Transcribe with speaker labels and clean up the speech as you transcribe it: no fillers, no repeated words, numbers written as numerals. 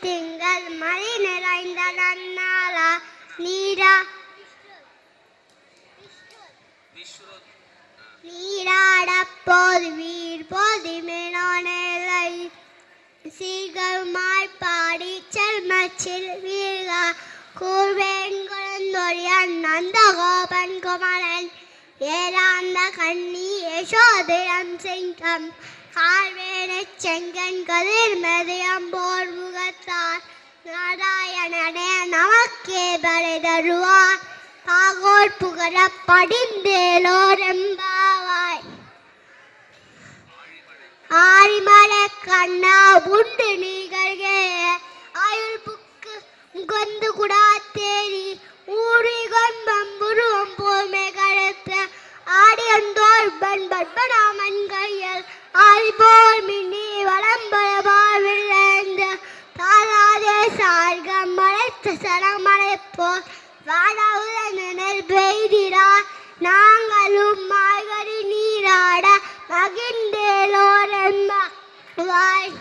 Speaker 1: திங்கள் மழை நிறைந்த நன்னாளா நீரா நீராடப்போது வீர் போதி மேனோனை சீர்கமாய் பாடி செல்மச்சில் வீரா கூர்வேங்குழந்தொழியன் நந்தகோபன் குமரன் ஏராந்த கண்ணி யசோதரம் சிங்கம் கார்வேனச் செங்கன் கதிர் மதியம் போர் முகத்தார் நாராயணனே நமக்கே பலை தருவார் பாகோர் புகழ படிந்தேலோர் எம்பாவாய் ஆரிமலை கண்ணா உண்டு நீகழ்கே ஆயுள் புக்கு முகந்து குடா தேரி ஊரிகன் பம்புருவம் போமே கழுத்த ஆடியந்தோர் பண்பட்படாமன் கையில் ஆரிபோல் மின்னி வளம்பரபால் விளைந்த தாராதே சார்கம் மலைத்த சரமலைப்போர் வாழவுதனில் பெய்திரார் நாங்களும் மார்கழி நீராட மகிழ்ந்தேலோர் வாய்